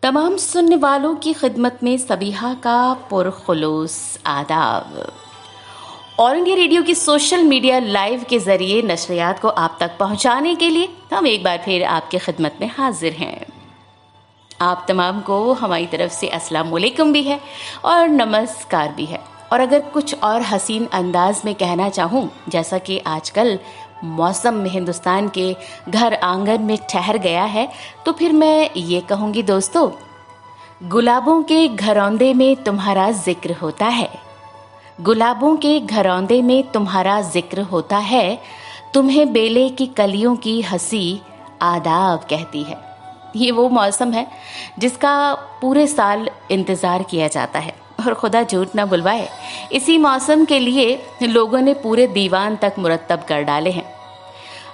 तमाम सुनने वालों की खिदमत में सबीहा का पुरखुलूस आदाब। ऑल इंडिया रेडियो की सोशल मीडिया लाइव के जरिए नशरियात को आप तक पहुंचाने के लिए हम एक बार फिर आपकी खिदमत में हाजिर हैं। आप तमाम को हमारी तरफ से अस्सलाम वालेकुम भी है और नमस्कार भी है। और अगर कुछ और हसीन अंदाज में कहना चाहूँ, जैसा कि आजकल मौसम में हिंदुस्तान के घर आंगन में ठहर गया है, तो फिर मैं ये कहूँगी दोस्तों, गुलाबों के घरौंदे में तुम्हारा जिक्र होता है, गुलाबों के घरौंदे में तुम्हारा जिक्र होता है, तुम्हें बेले की कलियों की हंसी आदाब कहती है। ये वो मौसम है जिसका पूरे साल इंतज़ार किया जाता है और खुदा झूठ ना बुलवाए, इसी मौसम के लिए लोगों ने पूरे दीवान तक मुरतब कर डाले हैं।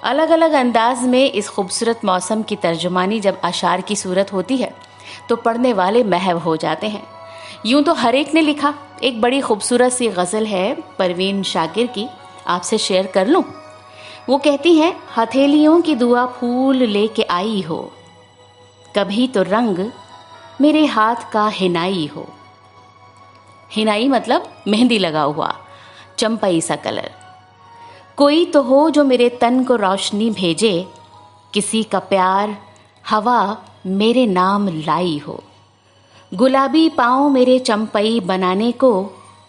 अलग अलग अंदाज में इस खूबसूरत मौसम की तर्जुमानी जब अशार की सूरत होती है तो पढ़ने वाले महव हो जाते हैं। यूं तो हर एक ने लिखा। एक बड़ी खूबसूरत सी गज़ल है परवीन शाकिर की, आपसे शेयर कर लूं। वो कहती हैं, हथेलियों की दुआ फूल लेके आई हो, कभी तो रंग मेरे हाथ का हिनाई हो। हिनाई मतलब मेहंदी लगा हुआ, चंपई सा कलर। कोई तो हो जो मेरे तन को रोशनी भेजे, किसी का प्यार हवा मेरे नाम लाई हो। गुलाबी पाँव मेरे चंपई बनाने को,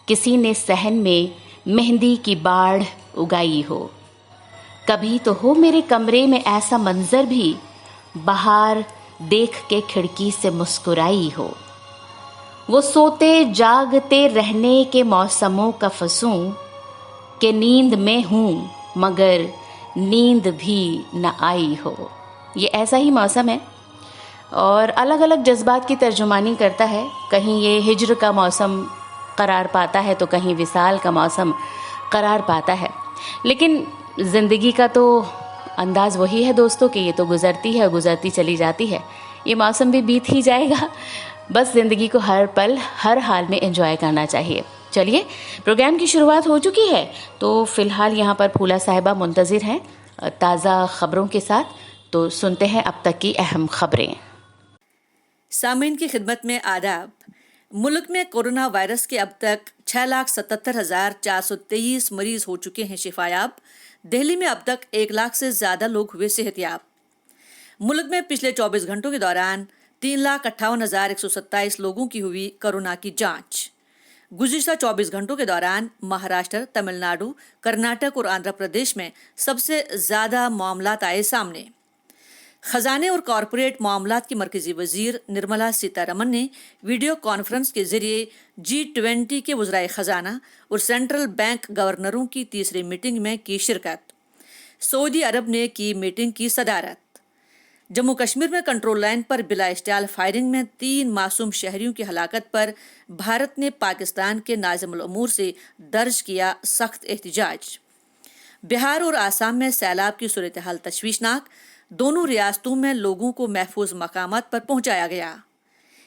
किसी ने सहन में मेहंदी की बाढ़ उगाई हो। कभी तो हो मेरे कमरे में ऐसा मंजर भी, बाहर देख के खिड़की से मुस्कुराई हो। वो सोते जागते रहने के मौसमों का फसूं, के नींद में हूँ मगर नींद भी न आई हो। ये ऐसा ही मौसम है और अलग अलग जज्बात की तर्जुमानी करता है। कहीं ये हिज्र का मौसम करार पाता है तो कहीं विसाल का मौसम करार पाता है। लेकिन ज़िंदगी का तो अंदाज वही है दोस्तों कि ये तो गुजरती है, गुजरती चली जाती है। ये मौसम भी बीत ही जाएगा। बस ज़िंदगी को हर पल हर हाल में एंजॉय करना चाहिए। चलिए, प्रोग्राम की शुरुआत हो चुकी है, तो फ़िलहाल यहाँ पर फूला साहिबा मुंतज़िर हैं ताज़ा ख़बरों के साथ। तो सुनते हैं अब तक की अहम ख़बरें। सामीन की खिदमत में आदाब। मुल्क में कोरोना वायरस के अब तक 6,77,423 मरीज हो चुके हैं शिफायाब। दिल्ली में अब तक 1 लाख से ज़्यादा लोग हुए सेहतयाब। मुल्क में पिछले 24 घंटों के दौरान 3,58,127 लोगों की हुई कोरोना की जांच। गुज़िश्ता 24 घंटों के दौरान महाराष्ट्र, तमिलनाडु, कर्नाटक और आंध्र प्रदेश में सबसे ज़्यादा मामलात आए सामने। खजाने और कॉरपोरेट मामलात की मरकजी वजीर निर्मला सीतारमन ने वीडियो कॉन्फ्रेंस के जरिए G20 के वज़राए खजाना और सेंट्रल बैंक गवर्नरों की तीसरी मीटिंग में की शिरकत। सऊदी अरब ने की मीटिंग की सदारत। जम्मू कश्मीर में कंट्रोल लाइन पर बिला इश्तियाल फायरिंग में 3 मासूम शहरियों की हलाकत पर भारत ने पाकिस्तान के नाज़िमुल उमूर से दर्ज किया सख्त एहतिजाज। बिहार और आसाम में सैलाब की सूरत हाल तशवीशनाक, दोनों रियासतों में लोगों को महफूज मकामात पर पहुंचाया गया।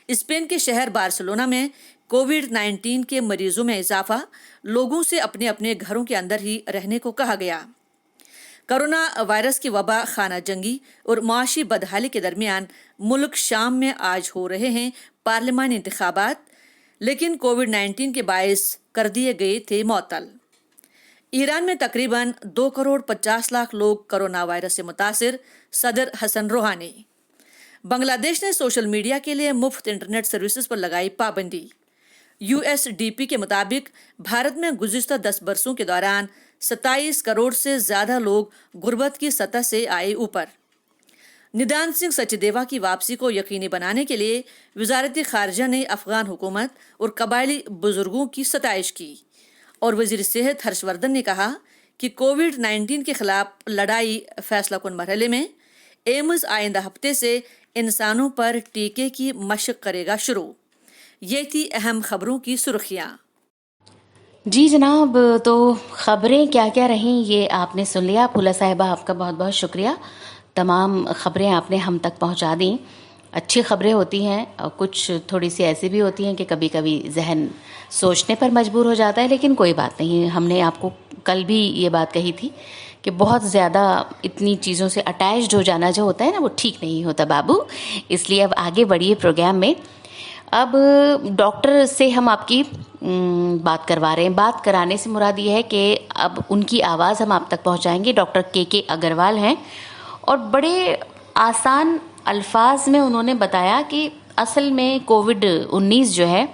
स्पेन के शहर बार्सिलोना में कोविड-19 के मरीजों में इजाफा, लोगों से अपने अपने घरों के अंदर ही रहने को कहा गया। कोरोना वायरस की वबा, खाना जंगी और माशी बदहाली के दरमियान मुल्क शाम में आज हो रहे हैं पार्लिमानी इंतखाबात, लेकिन कोविड-19 के बायस कर दिए गए थे मुअत्तल। ईरान में तकरीबन 2,50,00,000 लोग कोरोना वायरस से मुतासिर, सदर हसन रूहानी। बांग्लादेश ने सोशल मीडिया के लिए मुफ्त इंटरनेट सर्विसेज पर लगाई पाबंदी। USDP के मुताबिक भारत में गुज़िश्ता 10 बरसों के दौरान 27 करोड़ से ज़्यादा लोग गुर्बत की सतह से आए ऊपर। निदान सिंह सचदेवा की वापसी को यकीनी बनाने के लिए वज़ारत ख़ारिजा ने अफ़गान हुकूमत और कबायली बुजुर्गों की सताइश की और वज़ीर सेहत हर्षवर्धन ने कहा कि कोविड-19 के खिलाफ लड़ाई फैसलाकुन मरहले में। एम्स आइंदा हफ्ते से इंसानों पर टीके की मशक करेगा शुरू। ये थी अहम खबरों की सुर्खियाँ। जी जनाब, तो ख़बरें क्या क्या रहीं ये आपने सुन लिया। फूला साहिबा, आपका बहुत बहुत शुक्रिया। तमाम ख़बरें आपने हम तक पहुंचा दी। अच्छी ख़बरें होती हैं और कुछ थोड़ी सी ऐसी भी होती हैं कि कभी कभी जहन सोचने पर मजबूर हो जाता है, लेकिन कोई बात नहीं, हमने आपको कल भी ये बात कही थी कि बहुत ज़्यादा इतनी चीज़ों से अटैच्ड हो जाना जो होता है ना, वो ठीक नहीं होता बाबू। इसलिए अब आगे बढ़िए प्रोग्राम में। अब डॉक्टर से हम आपकी बात करवा रहे हैं। बात कराने से मुराद ये है कि अब उनकी आवाज़ हम आप तक पहुंचाएंगे। डॉक्टर के अग्रवाल हैं और बड़े आसान अल्फाज में उन्होंने बताया कि असल में कोविड-19 जो है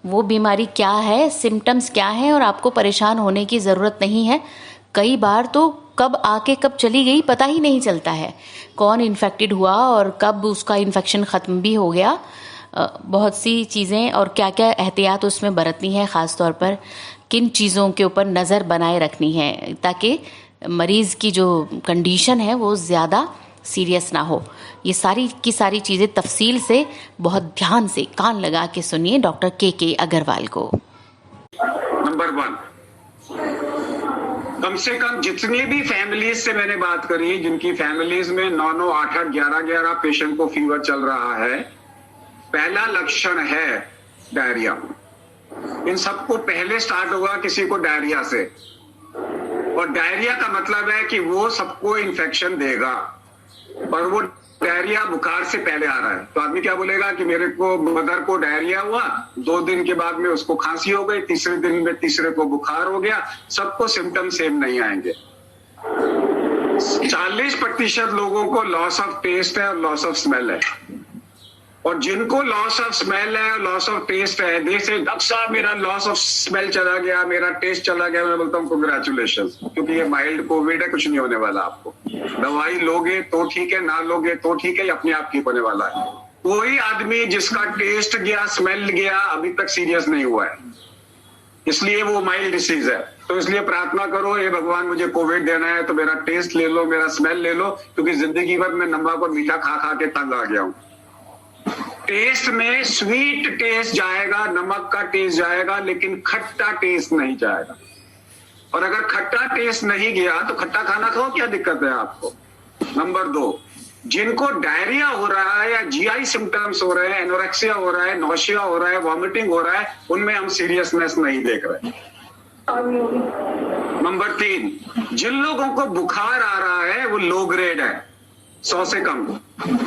वो बीमारी क्या है, सिम्टम्स क्या हैं और आपको परेशान होने की ज़रूरत नहीं है। कई बार तो कब आके कब चली गई पता ही नहीं चलता है, कौन इन्फेक्टेड हुआ और कब उसका इन्फेक्शन ख़त्म भी हो गया। बहुत सी चीज़ें और क्या क्या एहतियात उसमें बरतनी है, ख़ास तौर पर किन चीज़ों के ऊपर नज़र बनाए रखनी है ताकि मरीज़ की जो कंडीशन है वो ज़्यादा सीरियस ना हो। ये सारी की सारी चीज़ें तफसील से बहुत ध्यान से कान लगा के सुनिए डॉक्टर के अग्रवाल को। नंबर 1, कम से कम जितनी भी फैमिलीज से मैंने बात करी, जिनकी फैमिलीज में 9-9, 8-8, 11-11 पेशेंट को फीवर चल रहा है, पहला लक्षण है डायरिया। इन सबको पहले स्टार्ट होगा किसी को डायरिया से, और डायरिया का मतलब है कि वो सबको इन्फेक्शन देगा, और वो डायरिया बुखार से पहले आ रहा है। तो आदमी क्या बोलेगा कि मेरे को मदर को डायरिया हुआ, 2 दिन के बाद में उसको खांसी हो गई, तीसरे दिन में तीसरे को बुखार हो गया। सबको सिम्टम सेम नहीं आएंगे। 40% लोगों को लॉस ऑफ टेस्ट है और लॉस ऑफ स्मेल है, और जिनको लॉस ऑफ स्मेल है और लॉस ऑफ टेस्ट है, जैसे डॉक्टर साहब मेरा लॉस ऑफ स्मेल चला गया, मेरा टेस्ट चला गया, मैं बोलता हूँ कांग्रेचुलेशन, क्योंकि ये माइल्ड कोविड है, कुछ नहीं होने वाला आपको। दवाई लोगे तो ठीक है, ना लोगे तो ठीक है, अपने आप ठीक होने वाला है। कोई आदमी जिसका टेस्ट गया, स्मेल गया, अभी तक सीरियस नहीं हुआ है, इसलिए वो माइल्ड डिसीज है। तो इसलिए प्रार्थना करो, हे भगवान मुझे कोविड देना है तो मेरा टेस्ट ले लो, मेरा स्मेल ले लो, क्योंकि जिंदगी भर मैं नमक और मीठा खा खा के तंग आ गया हूँ। टेस्ट में स्वीट टेस्ट जाएगा, नमक का टेस्ट जाएगा, लेकिन खट्टा टेस्ट नहीं जाएगा। और अगर खट्टा टेस्ट नहीं गया तो खट्टा खाना खाओ, क्या दिक्कत है आपको। नंबर 2, जिनको डायरिया हो रहा है या जीआई सिम्टम्स हो रहे हैं, एनोरेक्सिया हो रहा है, नौशिया हो रहा है, वॉमिटिंग हो रहा है, उनमें हम सीरियसनेस नहीं देख रहे। नंबर 3, जिन लोगों को बुखार आ रहा है वो लो ग्रेड है, 100 से कम।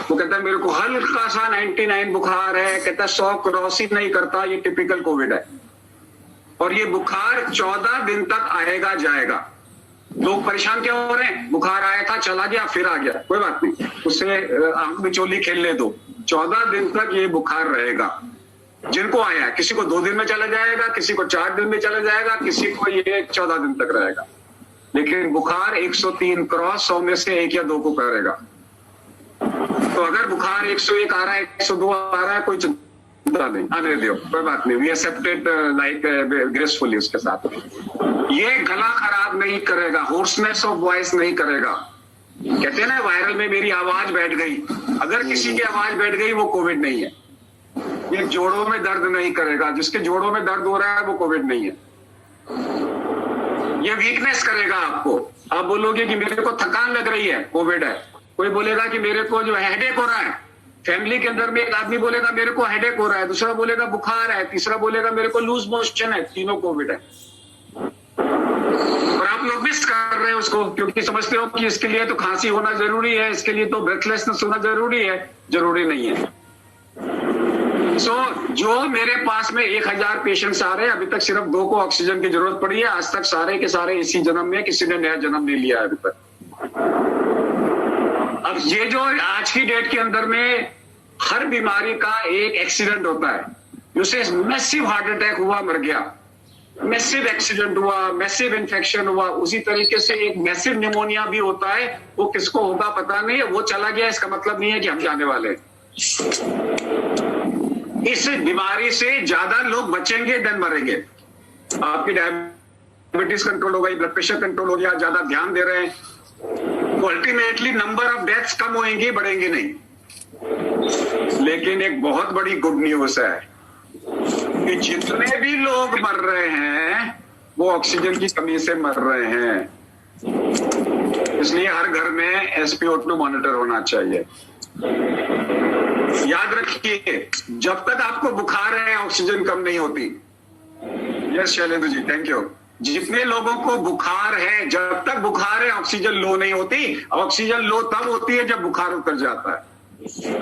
वो कहता है मेरे को हल्का सा 99 बुखार है, कहता है 100 क्रॉस ही नहीं करता, ये टिपिकल कोविड है। और ये बुखार 14 दिन तक आएगा जाएगा। लोग परेशान क्या हो रहे हैं, बुखार आया था चला गया फिर आ गया, कोई बात नहीं, उससे आंख में चोली खेलने दो। 14 दिन तक ये बुखार रहेगा। जिनको आया है, किसी को 2 दिन में चला जाएगा, किसी को 4 दिन में चला जाएगा, किसी को ये 14 दिन तक रहेगा। लेकिन बुखार 103 क्रॉस 100 में से 1 या 2 को करेगा। तो अगर बुखार 101 आ रहा है, 102 आ रहा है, कोई चिंता नहीं, आने दो, कोई बात नहीं, वी एक्सेप्टेड लाइक ग्रेसफुली उसके साथ। ये गला खराब नहीं करेगा, होर्सनेस ऑफ वॉइस नहीं करेगा। कहते हैं ना वायरल में मेरी आवाज बैठ गई, अगर किसी की आवाज बैठ गई वो कोविड नहीं है। ये जोड़ों में दर्द नहीं करेगा, जिसके जोड़ों में दर्द हो रहा है वो कोविड नहीं है। ये वीकनेस करेगा आपको। आप बोलोगे कि मेरे को थकान लग रही है, कोविड है। कोई बोलेगा कि मेरे को जो हेडेक हो रहा है, फैमिली के अंदर में एक आदमी बोलेगा मेरे को हेडेक हो रहा है, दूसरा बोलेगा बुखार है, तीसरा बोलेगा मेरे को लूज मोशन है, तीनों कोविड है। और आप लोग मिस कर रहे हैं उसको, क्योंकि समझते हो कि इसके लिए तो खांसी होना जरूरी है, इसके लिए तो ब्रेथलेसनेस होना जरूरी है। जरूरी नहीं है। जो मेरे पास में 1000 पेशेंट्स आ रहे हैं, अभी तक सिर्फ 2 को ऑक्सीजन की जरूरत पड़ी है। आज तक सारे के सारे इसी जन्म में, किसी ने नया जन्म नहीं लिया है अभी तक। अब ये जो आज की डेट के अंदर में हर बीमारी का एक एक्सीडेंट होता है, उसे मैसिव हार्ट अटैक हुआ, मर गया, मैसिव एक्सीडेंट हुआ, मैसिव इन्फेक्शन हुआ, उसी तरीके से एक मैसिव निमोनिया भी होता है। वो किसको होगा पता नहीं है, वो चला गया, इसका मतलब नहीं है कि हम जाने वाले हैं। इस बीमारी से ज्यादा लोग बचेंगे देन मरेंगे। आपकी डायबिटीज कंट्रोल हो गई, ब्लड प्रेशर कंट्रोल हो गया, ज्यादा ध्यान दे रहे हैं, तो अल्टीमेटली नंबर ऑफ डेथ्स कम होंगी, बढ़ेंगे नहीं। लेकिन एक बहुत बड़ी गुड न्यूज है कि जितने भी लोग मर रहे हैं वो ऑक्सीजन की कमी से मर रहे हैं। इसलिए हर घर में SpO2 मॉनिटर होना चाहिए। याद रखिए, जब तक आपको बुखार है ऑक्सीजन कम नहीं होती। Yes Shailendra ji, thank you. जितने लोगों को बुखार है, जब तक बुखार है ऑक्सीजन लो नहीं होती। ऑक्सीजन लो तब होती है जब बुखार उतर जाता है।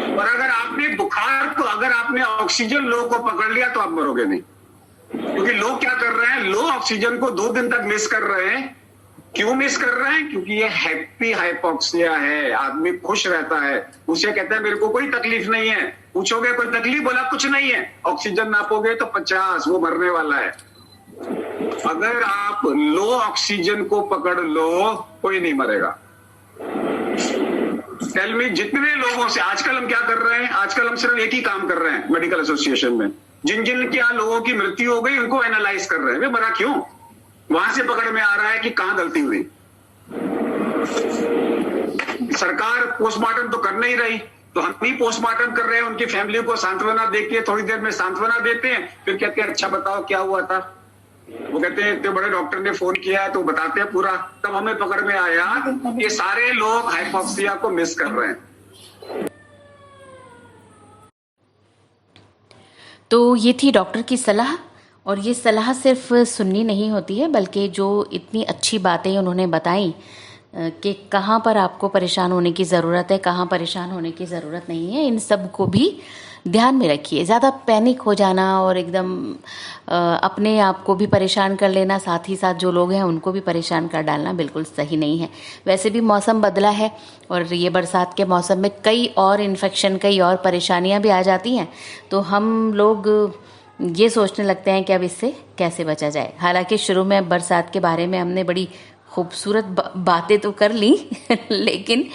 और अगर आपने ऑक्सीजन लो को पकड़ लिया तो आप मरोगे नहीं, क्योंकि लोग क्या कर रहे हैं, लो ऑक्सीजन को 2 दिन तक मिस कर रहे हैं। क्यों मिस कर रहे हैं? क्योंकि ये हैप्पी हाइपोक्सिया है, आदमी खुश रहता है, उसे कहते हैं मेरे को कोई तकलीफ नहीं है। पूछोगे कोई तकलीफ, बोला कुछ नहीं है। ऑक्सीजन नापोगे तो 50, वो मरने वाला है। अगर आप लो ऑक्सीजन को पकड़ लो, कोई नहीं मरेगा। टेल मी, जितने लोगों से आजकल हम क्या कर रहे हैं, आजकल हम सिर्फ एक ही काम कर रहे हैं मेडिकल एसोसिएशन में, जिन जिन क्या लोगों की मृत्यु हो गई उनको एनालाइज कर रहे हैं, वे मरा क्यों, वहां से पकड़ में आ रहा है कि कहां गलती हुई। सरकार पोस्टमार्टम तो कर नहीं रही, तो हम भी पोस्टमार्टम कर रहे हैं, उनकी फैमिली को सांत्वना देके थोड़ी देर में सांत्वना देते हैं, फिर कहते हैं अच्छा बताओ क्या हुआ था। वो कहते हैं इतने बड़े डॉक्टर ने फोन किया है, तो बताते हैं पूरा। तब हमें पकड़ में आया ये सारे लोग हाइपोक्सिया को मिस कर रहे हैं। तो ये थी डॉक्टर की सलाह, और ये सलाह सिर्फ सुननी नहीं होती है, बल्कि जो इतनी अच्छी बातें उन्होंने बताई कि कहाँ पर आपको परेशान होने की ज़रूरत है, कहाँ परेशान होने की ज़रूरत नहीं है, इन सब को भी ध्यान में रखिए। ज़्यादा पैनिक हो जाना और एकदम अपने आप को भी परेशान कर लेना, साथ ही साथ जो लोग हैं उनको भी परेशान कर डालना बिल्कुल सही नहीं है। वैसे भी मौसम बदला है और ये बरसात के मौसम में कई और इन्फेक्शन, कई और परेशानियां भी आ जाती हैं, तो हम लोग ये सोचने लगते हैं कि अब इससे कैसे बचा जाए। हालांकि शुरू में बरसात के बारे में हमने बड़ी खूबसूरत बातें तो कर ली लेकिन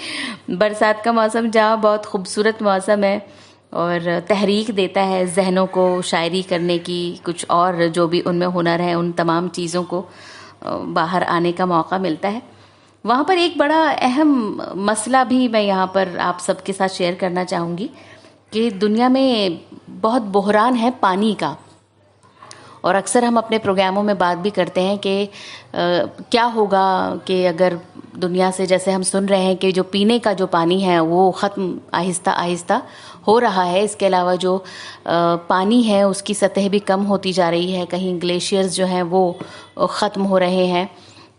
बरसात का मौसम जहाँ बहुत खूबसूरत मौसम है और तहरीक देता है जहनों को शायरी करने की, कुछ और जो भी उनमें हुनर है उन तमाम चीज़ों को बाहर आने का मौका मिलता है, वहाँ पर एक बड़ा अहम मसला भी मैं यहाँ पर आप सबके साथ शेयर करना चाहूँगी कि दुनिया में बहुत बहरान है पानी का। और अक्सर हम अपने प्रोग्रामों में बात भी करते हैं कि क्या होगा कि अगर दुनिया से, जैसे हम सुन रहे हैं कि जो पीने का जो पानी है वो ख़त्म आहिस्ता आहिस्ता हो रहा है, इसके अलावा जो पानी है उसकी सतह भी कम होती जा रही है, कहीं ग्लेशियर्स जो हैं वो ख़त्म हो रहे हैं।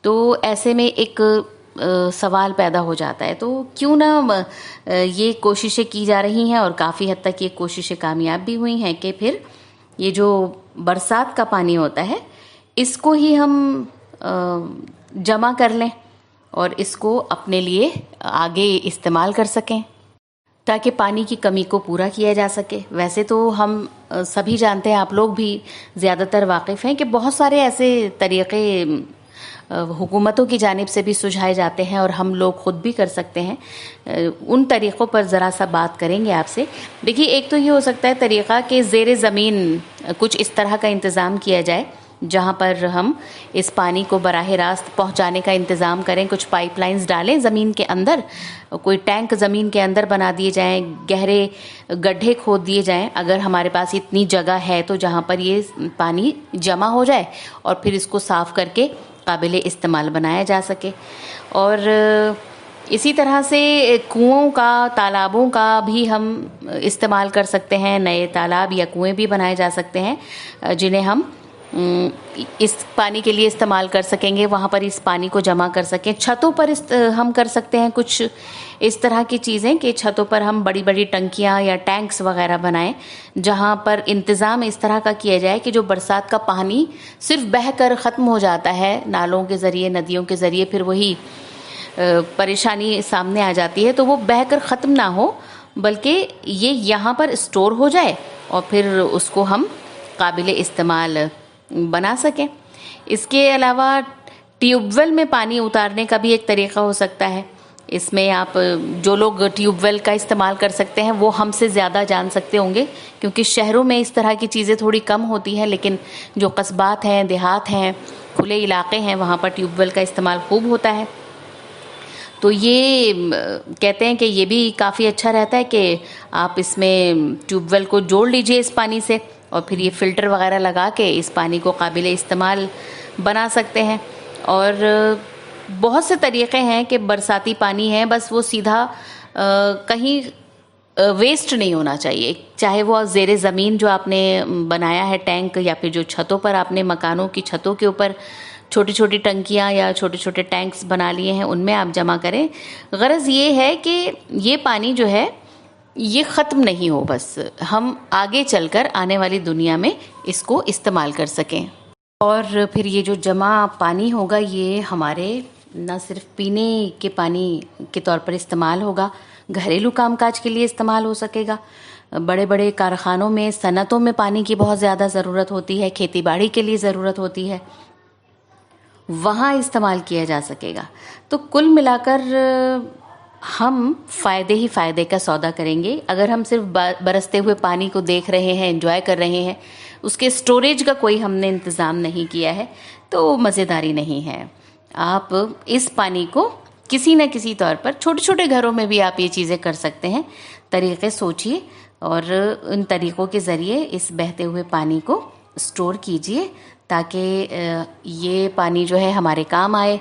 तो ऐसे में एक सवाल पैदा हो जाता है, तो क्यों ना ये कोशिशें की जा रही हैं और काफ़ी हद तक ये कोशिशें कामयाब भी हुई हैं कि फिर ये जो बरसात का पानी होता है इसको ही हम जमा कर लें और इसको अपने लिए आगे इस्तेमाल कर सकें ताकि पानी की कमी को पूरा किया जा सके। वैसे तो हम सभी जानते हैं, आप लोग भी ज़्यादातर वाकिफ़ हैं कि बहुत सारे ऐसे तरीक़े हुकूमतों की जानिब से भी सुझाए जाते हैं और हम लोग ख़ुद भी कर सकते हैं। उन तरीक़ों पर ज़रा सा बात करेंगे आपसे। देखिए, एक तो ये हो सकता है तरीक़ा कि ज़ेरे ज़मीन कुछ इस तरह का इंतज़ाम किया जाए जहाँ पर हम इस पानी को बराह रास्त पहुँचाने का इंतज़ाम करें। कुछ पाइपलाइंस डालें ज़मीन के अंदर, कोई टैंक ज़मीन के अंदर बना दिए जाएं, गहरे गड्ढे खोद दिए जाएं अगर हमारे पास इतनी जगह है, तो जहाँ पर ये पानी जमा हो जाए और फिर इसको साफ़ करके काबिल इस्तेमाल बनाया जा सके। और इसी तरह से कुओं का, तालाबों का भी हम इस्तेमाल कर सकते हैं। नए तालाब या कुएं भी बनाए जा सकते हैं जिन्हें हम इस पानी के लिए इस्तेमाल कर सकेंगे, वहाँ पर इस पानी को जमा कर सकें। छतों पर हम कर सकते हैं कुछ इस तरह की चीज़ें कि छतों पर हम बड़ी बड़ी टंकियाँ या टैंक्स वगैरह बनाएं जहाँ पर इंतज़ाम इस तरह का किया जाए कि जो बरसात का पानी सिर्फ बह कर ख़त्म हो जाता है नालों के ज़रिए, नदियों के ज़रिए, फिर वही परेशानी सामने आ जाती है, तो वो बह कर ख़त्म ना हो बल्कि ये यहाँ पर स्टोर हो जाए और फिर उसको हम काबिल इस्तेमाल बना सकें। इसके अलावा ट्यूबवेल में पानी उतारने का भी एक तरीक़ा हो सकता है। इसमें आप, जो लोग ट्यूबवेल का इस्तेमाल कर सकते हैं वो हमसे ज़्यादा जान सकते होंगे, क्योंकि शहरों में इस तरह की चीज़ें थोड़ी कम होती हैं, लेकिन जो कस्बात हैं, देहात हैं, खुले इलाके हैं, वहाँ पर ट्यूबवेल का इस्तेमाल खूब होता है। तो ये कहते हैं कि ये भी काफ़ी अच्छा रहता है कि आप इसमें ट्यूबवेल को जोड़ लीजिए इस पानी से और फिर ये फ़िल्टर वगैरह लगा के इस पानी को काबिल इस्तेमाल बना सकते हैं। और बहुत से तरीक़े हैं कि बरसाती पानी है, बस वो सीधा कहीं वेस्ट नहीं होना चाहिए, चाहे वो ज़ेरे ज़मीन जो आपने बनाया है टैंक, या फिर जो छतों पर आपने मकानों की छतों के ऊपर छोटी छोटी टंकियाँ या छोटे छोटे टैंक्स बना लिए हैं उनमें आप जमा करें। गरज ये है कि ये पानी जो है ये ख़त्म नहीं हो, बस हम आगे चलकर आने वाली दुनिया में इसको इस्तेमाल कर सकें। और फिर ये जो जमा पानी होगा ये हमारे न सिर्फ पीने के पानी के तौर पर इस्तेमाल होगा, घरेलू कामकाज के लिए इस्तेमाल हो सकेगा। बड़े बड़े कारखानों में, सनतों में पानी की बहुत ज़्यादा ज़रूरत होती है, खेती बाड़ी के लिए ज़रूरत होती है, वहाँ इस्तेमाल किया जा सकेगा। तो कुल मिलाकर हम फ़ायदे ही फ़ायदे का सौदा करेंगे। अगर हम सिर्फ बरसते हुए पानी को देख रहे हैं, एंजॉय कर रहे हैं, उसके स्टोरेज का कोई हमने इंतज़ाम नहीं किया है, तो मज़ेदारी नहीं है। आप इस पानी को किसी न किसी तौर पर, छोटे छोटे घरों में भी आप ये चीज़ें कर सकते हैं। तरीक़े सोचिए और उन तरीक़ों के ज़रिए इस बहते हुए पानी को स्टोर कीजिए ताकि ये पानी जो है हमारे काम आए।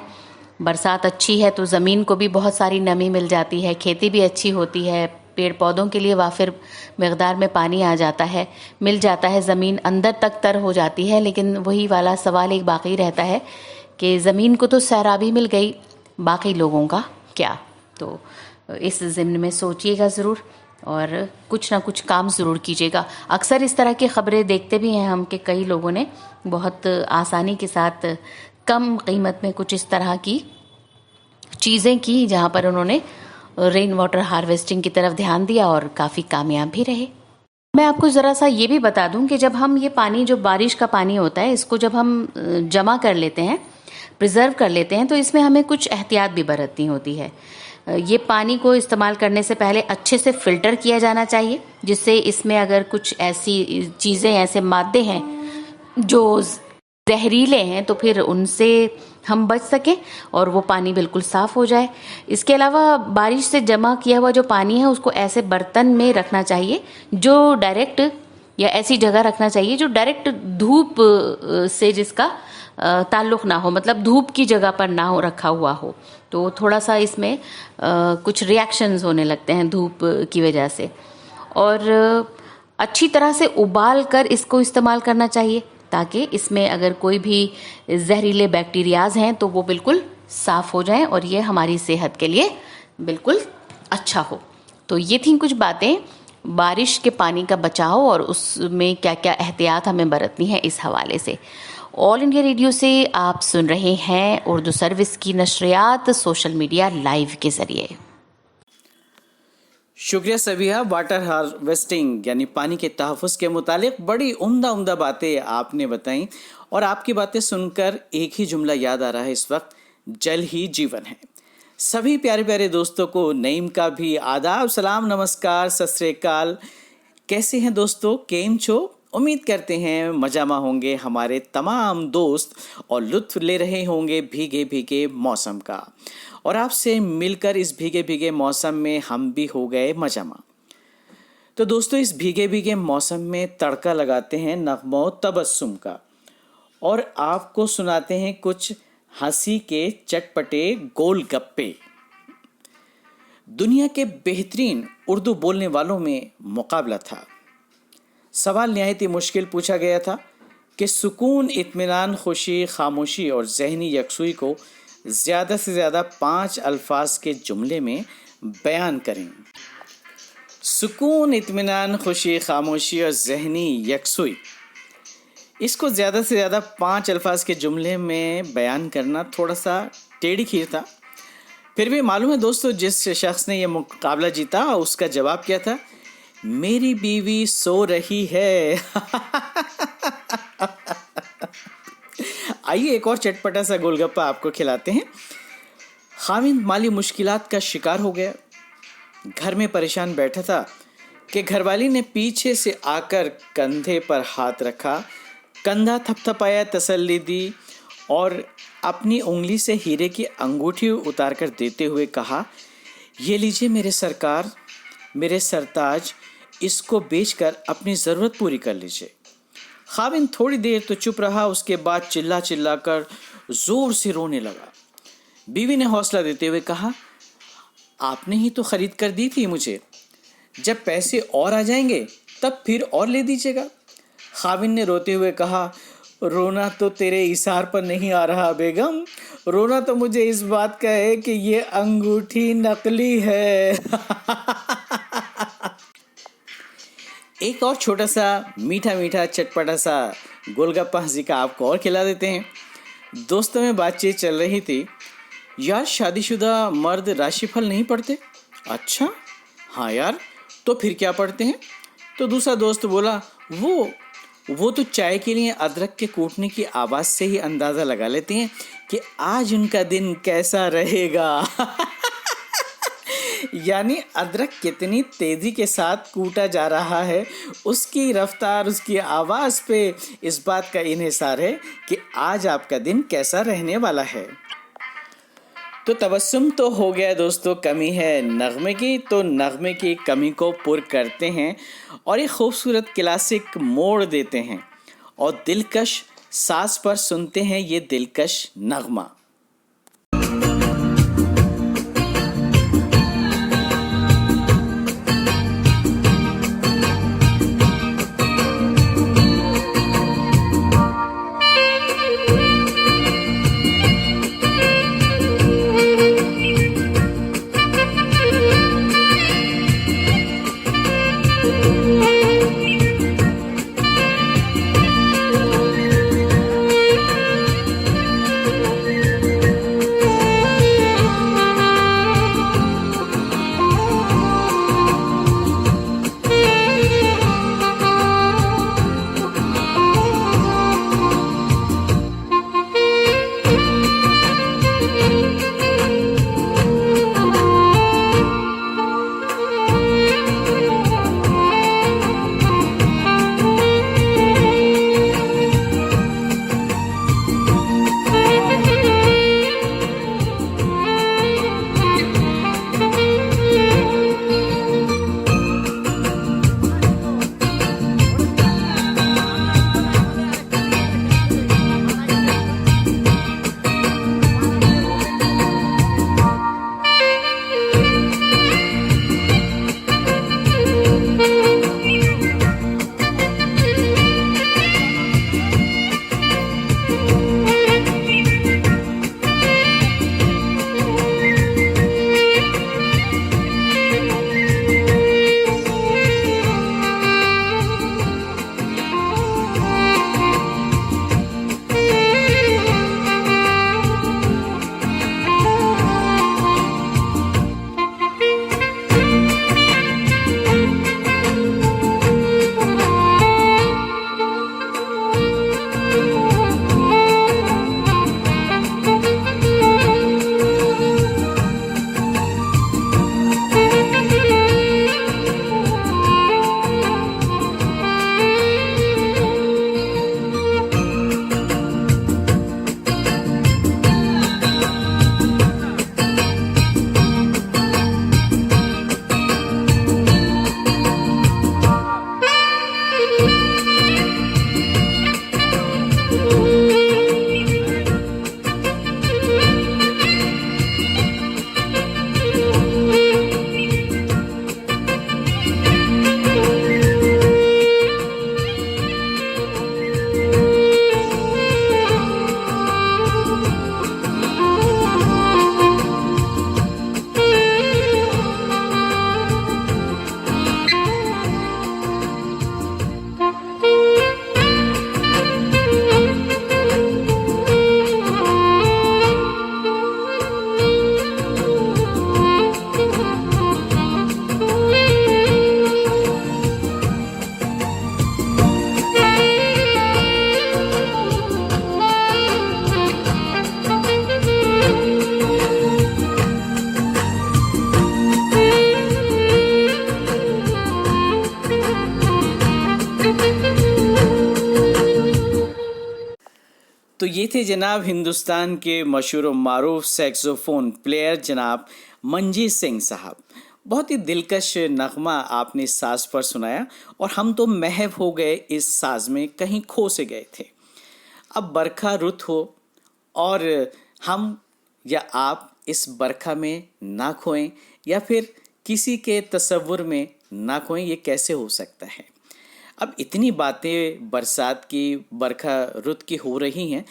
बरसात अच्छी है तो ज़मीन को भी बहुत सारी नमी मिल जाती है, खेती भी अच्छी होती है, पेड़ पौधों के लिए वाफिर मकदार में पानी आ जाता है, मिल जाता है, ज़मीन अंदर तक तर हो जाती है। लेकिन वही वाला सवाल एक बाकी रहता है कि ज़मीन को तो सैराबी मिल गई, बाकी लोगों का क्या? तो इस ज़िम्न में सोचिएगा ज़रूर और कुछ ना कुछ काम ज़रूर कीजिएगा। अक्सर इस तरह की ख़बरें देखते भी हैं हम कि कई लोगों ने बहुत आसानी के साथ कम कीमत में कुछ इस तरह की चीज़ें की जहाँ पर उन्होंने रेन वाटर हार्वेस्टिंग की तरफ ध्यान दिया और काफ़ी कामयाब भी रहे। मैं आपको ज़रा सा ये भी बता दूं कि जब हम ये पानी, जो बारिश का पानी होता है, इसको जब हम जमा कर लेते हैं, प्रिजर्व कर लेते हैं, तो इसमें हमें कुछ एहतियात भी बरतनी होती है। ये पानी को इस्तेमाल करने से पहले अच्छे से फ़िल्टर किया जाना चाहिए, जिससे इसमें अगर कुछ ऐसी चीज़ें, ऐसे मादे हैं जो जहरीले हैं, तो फिर उनसे हम बच सकें और वो पानी बिल्कुल साफ़ हो जाए। इसके अलावा बारिश से जमा किया हुआ जो पानी है उसको ऐसे बर्तन में रखना चाहिए जो डायरेक्ट, या ऐसी जगह रखना चाहिए जो डायरेक्ट धूप से जिसका ताल्लुक़ ना हो, मतलब धूप की जगह पर ना हो रखा हुआ हो, तो थोड़ा सा इसमें कुछ रिएक्शंस होने लगते हैं धूप की वजह से। और अच्छी तरह से उबाल कर इसको इस्तेमाल करना चाहिए ताकि इसमें अगर कोई भी जहरीले बैक्टीरियाज हैं तो वो बिल्कुल साफ़ हो जाएं और ये हमारी सेहत के लिए बिल्कुल अच्छा हो। तो ये थी कुछ बातें बारिश के पानी का बचाव और उसमें क्या क्या एहतियात हमें बरतनी है इस हवाले से। ऑल इंडिया रेडियो से आप सुन रहे हैं उर्दू सर्विस की नशरियात सोशल मीडिया लाइव के ज़रिए। शुक्रिया सबिहा। वाटर हार्वेस्टिंग यानी पानी के तहफ़्फ़ुज़ के मुतालिक बड़ी उम्दा बातें आपने बताई और आपकी बातें सुनकर एक ही जुमला याद आ रहा है इस वक्त, जल ही जीवन है। सभी प्यारे प्यारे दोस्तों को नईम का भी आदाब, सलाम, नमस्कार, सत श्री अकाल। कैसे हैं दोस्तों, केम छो? उम्मीद करते हैं मजामा होंगे हमारे तमाम दोस्त और लुत्फ़ ले रहे होंगे भीगे भीगे मौसम का। और आपसे मिलकर इस भीगे भीगे मौसम में हम भी हो गए मजामा। तो दोस्तों, इस भीगे भीगे मौसम में तड़का लगाते हैं नग़्मो तबस्सुम का और आपको सुनाते हैं कुछ हंसी के चटपटे गोलगप्पे। दुनिया के बेहतरीन उर्दू बोलने वालों में मुकाबला था। सवाल निहायत ही मुश्किल पूछा गया था कि सुकून, इत्मीनान, खुशी, खामोशी और ज़हनी यकसुई को ज़्यादा से ज़्यादा 5 अल्फाज के जुमले में बयान करें। सुकून, इत्मीनान, खुशी, खामोशी और ज़हनी यकसुई, इसको ज़्यादा से ज़्यादा 5 अल्फाज के जुमले में बयान करना थोड़ा सा टेढ़ी खीर था। फिर भी मालूम है दोस्तों, जिस शख्स ने यह मुकाबला जीता उसका जवाब क्या था? मेरी बीवी सो रही है। आइए एक और चटपटा सा गोलगप्पा आपको खिलाते हैं। खामिद माली मुश्किलात का शिकार हो गया, घर में परेशान बैठा था कि घरवाली ने पीछे से आकर कंधे पर हाथ रखा, कंधा थपथपाया, तसल्ली दी और अपनी उंगली से हीरे की अंगूठी उतार कर देते हुए कहा, ये लीजिए मेरे सरकार, मेरे सरताज, इसको बेचकर अपनी ज़रूरत पूरी कर लीजिए। खाविन थोड़ी देर तो चुप रहा, उसके बाद चिल्ला चिल्ला कर ज़ोर से रोने लगा। बीवी ने हौसला देते हुए कहा, आपने ही तो ख़रीद कर दी थी मुझे, जब पैसे और आ जाएंगे तब फिर और ले दीजिएगा। खाविन ने रोते हुए कहा, रोना तो तेरे इशार पर नहीं आ रहा बेगम, रोना तो मुझे इस बात का है कि ये अंगूठी नकली है। एक और छोटा सा मीठा मीठा चटपटा सा गोलगप्पा हंसी का आपको और खिला देते हैं। दोस्तों में बातचीत चल रही थी, यार शादीशुदा मर्द राशिफल नहीं पढ़ते। अच्छा, हाँ यार, तो फिर क्या पढ़ते हैं? तो दूसरा दोस्त बोला, वो तो चाय के लिए अदरक के कूटने की आवाज़ से ही अंदाज़ा लगा लेते हैं कि आज उनका दिन कैसा रहेगा। यानी अदरक कितनी तेज़ी के साथ कूटा जा रहा है, उसकी रफ्तार, उसकी आवाज़ पे इस बात का इन्हिसार है कि आज आपका दिन कैसा रहने वाला है। तो तबस्सुम तो हो गया दोस्तों, कमी है नगमे की, तो नगमे की कमी को पूर्ण करते हैं और एक खूबसूरत क्लासिक मोड़ देते हैं और दिलकश साज पर सुनते हैं ये दिलकश नगमा। तो ये थे जनाब हिंदुस्तान के मशहूर मारूफ सैक्सोफोन प्लेयर जनाब मंजीत सिंह साहब। बहुत ही दिलकश नगमा आपने साज पर सुनाया और हम तो महव हो गए इस साज में, कहीं खो से गए थे। अब बरखा रुत हो और हम या आप इस बरखा में ना खोएं या फिर किसी के तसव्वुर में ना खोएं, ये कैसे हो सकता है। अब इतनी बातें बरसात की, बरखा रुत की हो रही हैं,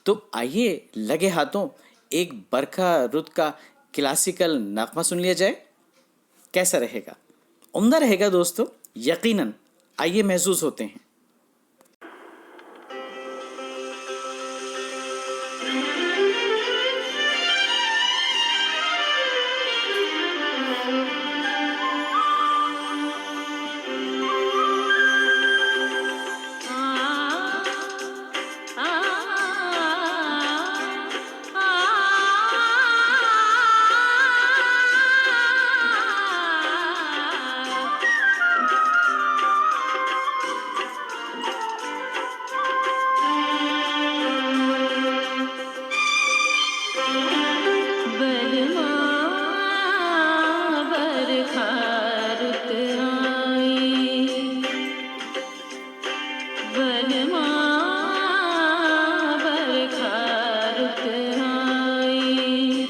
तो आइए लगे हाथों एक बरखा रुत का क्लासिकल नगमा सुन लिया जाए। कैसा रहेगा? उम्दा रहेगा दोस्तों, यकीनन। आइए महसूस होते हैं। बरमा बरखा रुत आई, बरमा बरखा रुत आई,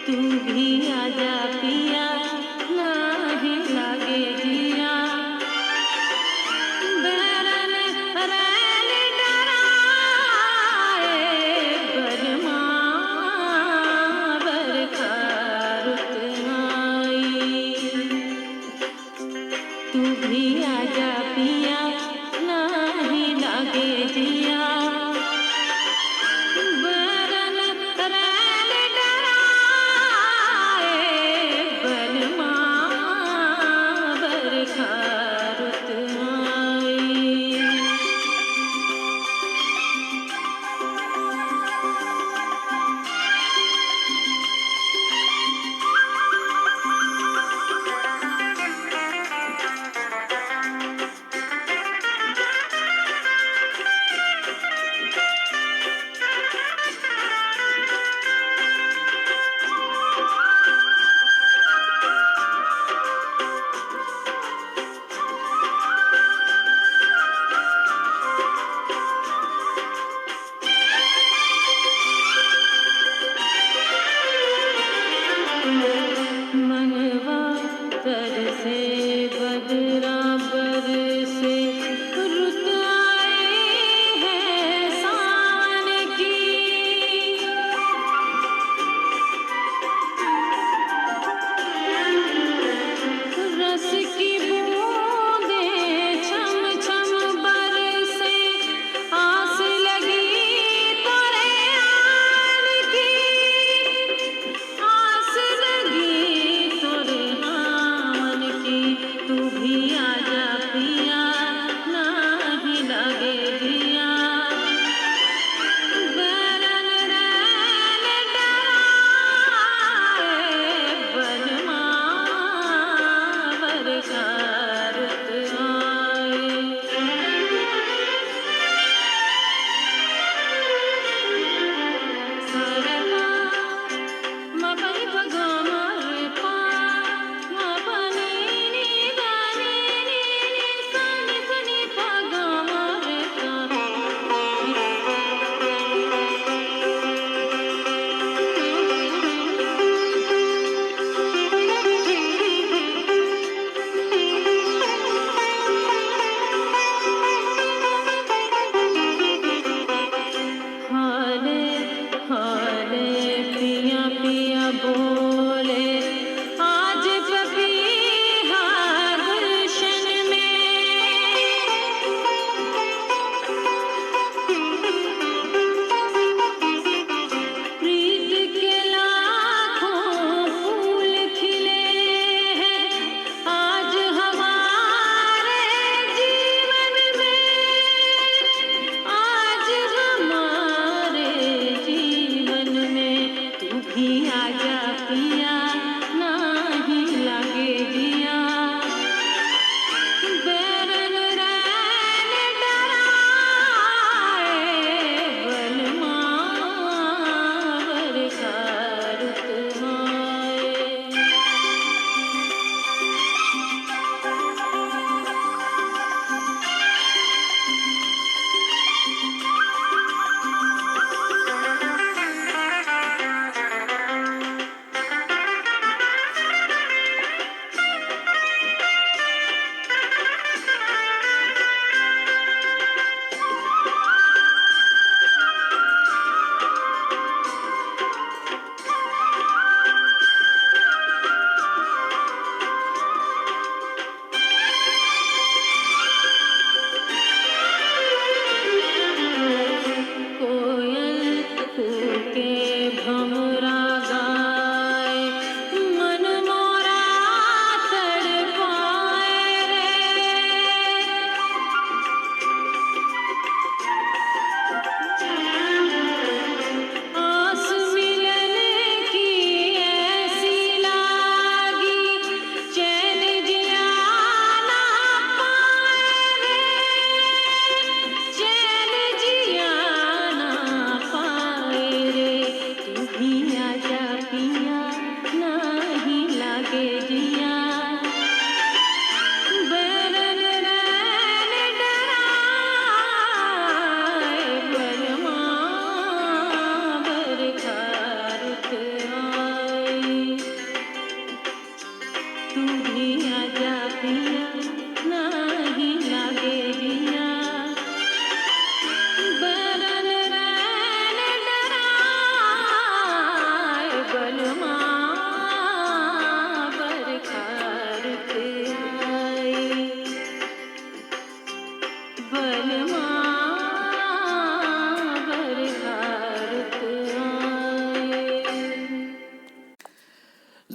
तू भी आजा पिया, नाही लागे जिया, बैरन रैन डराए, बरमा बरखा रुत आई, तू भी आजा पिया, नाही लागे जिया, बैरन रैन डराए, बरमा बरखा रुत आई। मनवा तरसे बदरा बरसे, रुत आई है सावन की, रस की बूंदें छम छम बरसे, आस लगी तोरे आन की, आस लगी तोरे नाम की, तू भी आ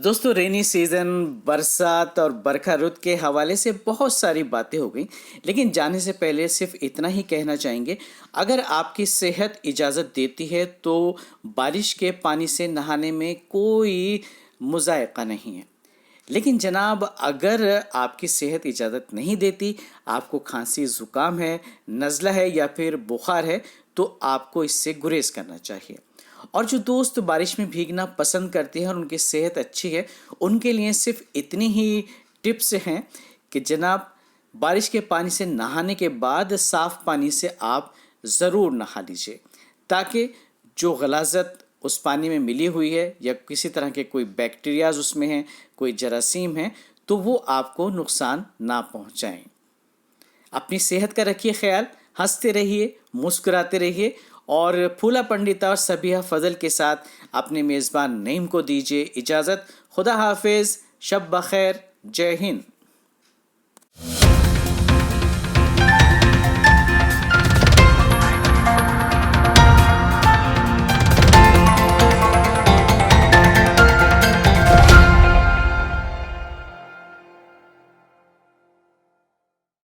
दोस्तों, रेनी सीजन, बरसात और बरखा रुत के हवाले से बहुत सारी बातें हो गई, लेकिन जाने से पहले सिर्फ इतना ही कहना चाहेंगे, अगर आपकी सेहत इजाज़त देती है तो बारिश के पानी से नहाने में कोई मुज़ायक़ा नहीं है। लेकिन जनाब, अगर आपकी सेहत इजाज़त नहीं देती, आपको खांसी ज़ुकाम है, नज़ला है या फिर बुखार है, तो आपको इससे गुरेज करना चाहिए। और जो दोस्त बारिश में भीगना पसंद करते हैं और उनकी सेहत अच्छी है, उनके लिए सिर्फ इतनी ही टिप्स हैं कि जनाब, बारिश के पानी से नहाने के बाद साफ़ पानी से आप ज़रूर नहा लीजिए, ताकि जो गलाज़त उस पानी में मिली हुई है या किसी तरह के कोई बैक्टीरियाज उसमें हैं, कोई जरासीम हैं, तो वो आपको नुकसान ना पहुंचाएं। अपनी सेहत का रखिए ख्याल, हंसते रहिए, मुस्कुराते रहिए और फूला पंडिता और सबिहा फजल के साथ अपने मेज़बान नईम को दीजिए इजाज़त। खुदा हाफिज़, शब बखैर, जय हिंद।